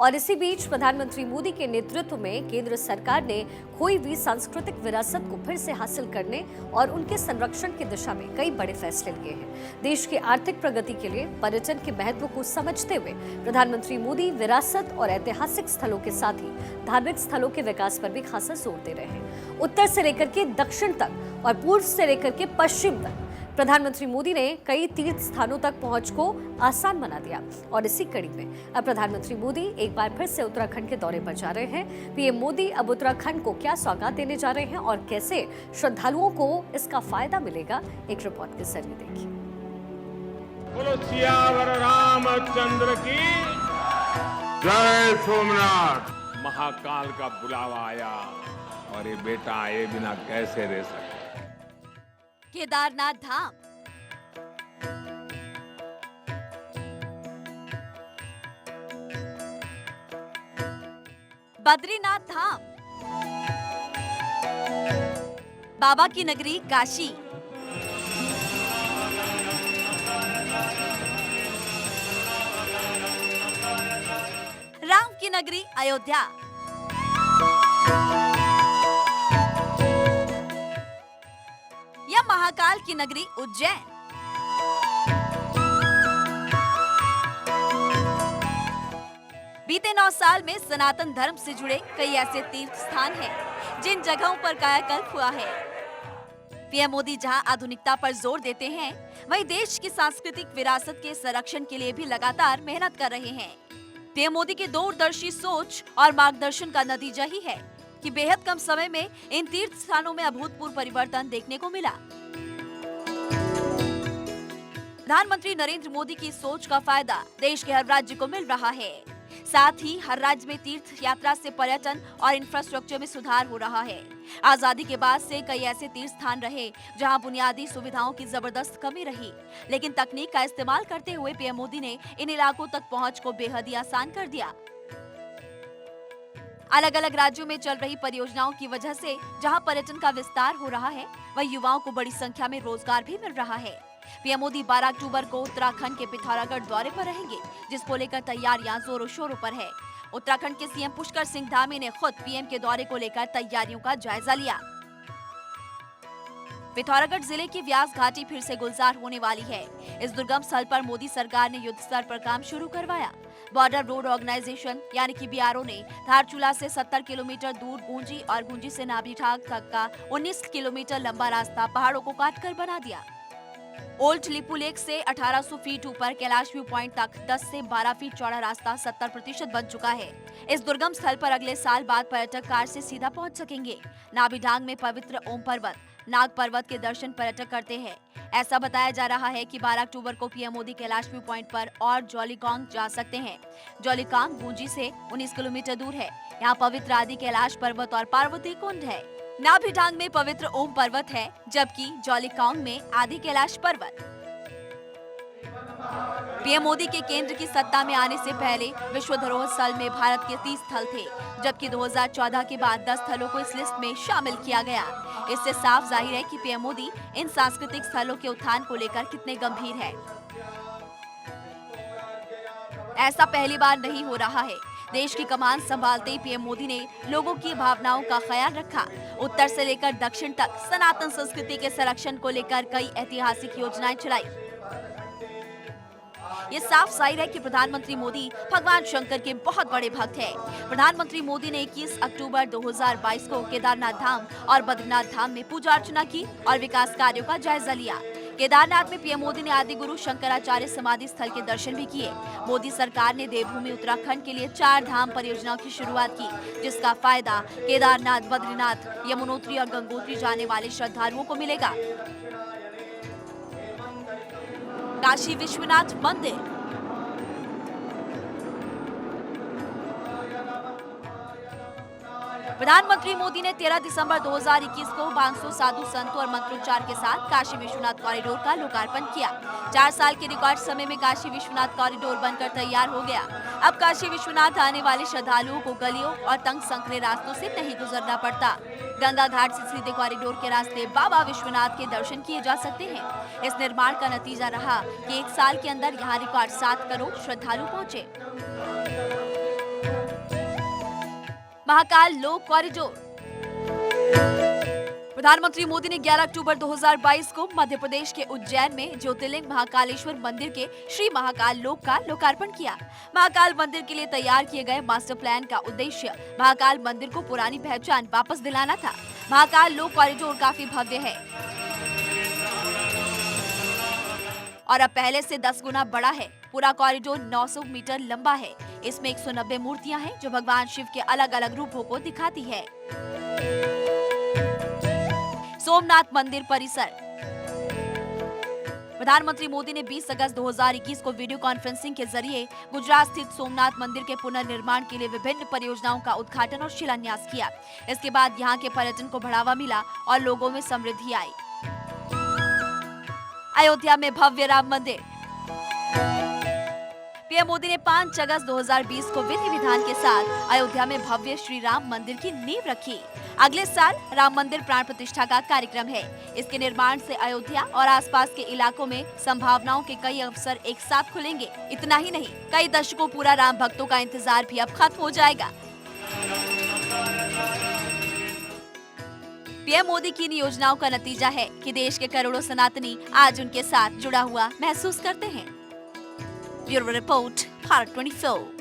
और इसी बीच प्रधानमंत्री मोदी के नेतृत्व में केंद्र सरकार ने खोई हुई सांस्कृतिक विरासत को फिर से हासिल करने और उनके संरक्षण की दिशा में कई बड़े फैसले लिए हैं। देश की आर्थिक प्रगति के लिए पर्यटन के महत्व को समझते हुए प्रधानमंत्री मोदी विरासत और ऐतिहासिक स्थलों के साथ ही धार्मिक स्थलों के विकास पर भी खासा जोर दे रहे हैं। उत्तर से लेकर के दक्षिण तक और पूर्व से लेकर के पश्चिम तक प्रधानमंत्री मोदी ने कई तीर्थ स्थानों तक पहुंच को आसान बना दिया। और इसी कड़ी में अब प्रधानमंत्री मोदी एक बार फिर से उत्तराखंड के दौरे पर जा रहे हैं। पीएम मोदी अब उत्तराखंड को क्या सौगात देने जा रहे हैं और कैसे श्रद्धालुओं को इसका फायदा मिलेगा, एक रिपोर्ट के जरिए देखिए। बोलो सियावर रामचंद्र की जय। सोमनाथ महाकाल का बुलावा आया और ये बेटा आए बिना कैसे रह सकते। केदारनाथ धाम, बद्रीनाथ धाम, बाबा की नगरी काशी, राम की नगरी अयोध्या, या महाकाल की नगरी उज्जैन। बीते 9 साल में सनातन धर्म से जुड़े कई ऐसे तीर्थ स्थान हैं जिन जगहों पर कायाकल्प हुआ है। पीएम मोदी जहां आधुनिकता पर जोर देते हैं, वहीं देश की सांस्कृतिक विरासत के संरक्षण के लिए भी लगातार मेहनत कर रहे हैं। पीएम मोदी की दूरदर्शी सोच और मार्गदर्शन का नतीजा ही है कि बेहद कम समय में इन तीर्थ स्थानों में अभूतपूर्व परिवर्तन देखने को मिला। प्रधानमंत्री नरेंद्र मोदी की सोच का फायदा देश के हर राज्य को मिल रहा है। साथ ही हर राज्य में तीर्थ यात्रा से पर्यटन और इंफ्रास्ट्रक्चर में सुधार हो रहा है। आजादी के बाद से कई ऐसे तीर्थ स्थान रहे जहां बुनियादी सुविधाओं की जबरदस्त कमी रही, लेकिन तकनीक का इस्तेमाल करते हुए पीएम मोदी ने इन इलाकों तक पहुंच को बेहद ही आसान कर दिया। अलग अलग राज्यों में चल रही परियोजनाओं की वजह से जहां पर्यटन का विस्तार हो रहा है, वहीं युवाओं को बड़ी संख्या में रोजगार भी मिल रहा है। पीएम मोदी 12 अक्टूबर को उत्तराखंड के पिथौरागढ़ दौरे पर रहेंगे, जिसको लेकर तैयारियां जोरों शोरों पर है। उत्तराखंड के सीएम पुष्कर सिंह धामी ने खुद पीएम के दौरे को लेकर तैयारियों का जायजा लिया। पिथौरागढ़ जिले की व्यास घाटी फिर से गुलजार होने वाली है। इस दुर्गम स्थल पर मोदी सरकार ने युद्ध स्तर पर काम शुरू करवाया। बॉर्डर रोड ऑर्गेनाइजेशन यानी कि बीआरओ ने धारचूला से 70 किलोमीटर दूर गुंजी और गुंजी से नाभीठाग तक का 19 किलोमीटर लंबा रास्ता पहाड़ों को काटकर बना दिया। ओल्ड लिपू लेक से 1800 फीट ऊपर कैलाश व्यू पॉइंट तक 10 से 12 फीट चौड़ा रास्ता 70% बन चुका है। इस दुर्गम स्थल पर अगले साल बाद पर्यटक कार से सीधा पहुंच सकेंगे। नाभीढांग में पवित्र ओम पर्वत, नाग पर्वत के दर्शन पर्यटक करते हैं। ऐसा बताया जा रहा है कि 12 अक्टूबर को PM Modi Kailash view point पर और जौलीकांग जा सकते हैं। जौलीकांग गुंजी से 19 किलोमीटर दूर है। यहाँ पवित्र आदि कैलाश पर्वत और पार्वती कुंड है। नाभीढांग में पवित्र ओम पर्वत है, जबकि जौलीकांग में आदि कैलाश पर्वत। पीएम मोदी के केंद्र की सत्ता में आने से पहले विश्व धरोहर स्थल में भारत के 30 स्थल थे, जबकि 2014 के बाद 10 स्थलों को इस लिस्ट में शामिल किया गया। इससे साफ जाहिर है कि पीएम मोदी इन सांस्कृतिक स्थलों के उत्थान को लेकर कितने गंभीर है। ऐसा पहली बार नहीं हो रहा है। देश की कमान संभालते ही पीएम मोदी ने लोगों की भावनाओं का ख्याल रखा। उत्तर से लेकर दक्षिण तक सनातन संस्कृति के संरक्षण को लेकर कई ऐतिहासिक योजनाएं चलाई। ये साफ जाहिर है कि प्रधानमंत्री मोदी भगवान शंकर के बहुत बड़े भक्त हैं। प्रधानमंत्री मोदी ने 21 अक्टूबर 2022 को केदारनाथ धाम और बद्रीनाथ धाम में पूजा अर्चना की और विकास कार्यों का जायजा लिया। केदारनाथ में पीएम मोदी ने आदि गुरु शंकराचार्य समाधि स्थल के दर्शन भी किए। मोदी सरकार ने देवभूमि उत्तराखंड के लिए 4 धाम परियोजनाओं की शुरुआत की, जिसका फायदा केदारनाथ, बद्रीनाथ, यमुनोत्री और गंगोत्री जाने वाले श्रद्धालुओं को मिलेगा। काशी विश्वनाथ मंदिर, प्रधानमंत्री मोदी ने 13 दिसंबर 2021 को 500 साधु संतों और मंत्रोच्चार के साथ काशी विश्वनाथ कॉरिडोर का लोकार्पण किया। 4 साल के रिकॉर्ड समय में काशी विश्वनाथ कॉरिडोर बनकर तैयार हो गया। अब काशी विश्वनाथ आने वाले श्रद्धालुओं को गलियों और तंग संकरे रास्तों से नहीं गुजरना पड़ता। गंगा घाट से सीधे कॉरिडोर के रास्ते बाबा विश्वनाथ के दर्शन किए जा सकते हैं। इस निर्माण का नतीजा रहा कि 1 साल के अंदर यहाँ रिकॉर्ड 7 करोड़ श्रद्धालु पहुँचे। महाकाल लोक कॉरिडोर। प्रधानमंत्री मोदी ने 11 अक्टूबर 2022 को मध्य प्रदेश के उज्जैन में ज्योतिर्लिंग महाकालेश्वर मंदिर के श्री महाकाल लोक का लोकार्पण किया। महाकाल मंदिर के लिए तैयार किए गए मास्टर प्लान का उद्देश्य महाकाल मंदिर को पुरानी पहचान वापस दिलाना था। महाकाल लोक कॉरिडोर काफी भव्य है और अब पहले से 10 गुना बड़ा है। पूरा कॉरिडोर 900 मीटर लंबा है। इसमें 190 मूर्तियां हैं जो भगवान शिव के अलग अलग रूपों को दिखाती है। सोमनाथ मंदिर परिसर। प्रधानमंत्री मोदी ने 20 अगस्त 2021 को वीडियो कॉन्फ्रेंसिंग के जरिए गुजरात स्थित सोमनाथ मंदिर के पुनर्निर्माण के लिए विभिन्न परियोजनाओं का उद्घाटन और शिलान्यास किया। इसके बाद यहां के पर्यटन को बढ़ावा मिला और लोगों में समृद्धि आई। अयोध्या में भव्य राम मंदिर। पीएम मोदी ने 5 अगस्त 2020 को विधि विधान के साथ अयोध्या में भव्य श्री राम मंदिर की नींव रखी। अगले साल राम मंदिर प्राण प्रतिष्ठा का कार्यक्रम है। इसके निर्माण से अयोध्या और आसपास के इलाकों में संभावनाओं के कई अवसर एक साथ खुलेंगे। इतना ही नहीं, कई दशकों पूरा राम भक्तों का इंतजार भी अब खत्म हो जाएगा। पीएम मोदी की इन योजनाओं का नतीजा है कि देश के करोड़ों सनातनी आज उनके साथ जुड़ा हुआ महसूस करते हैं। Bureau report, Bharat 24।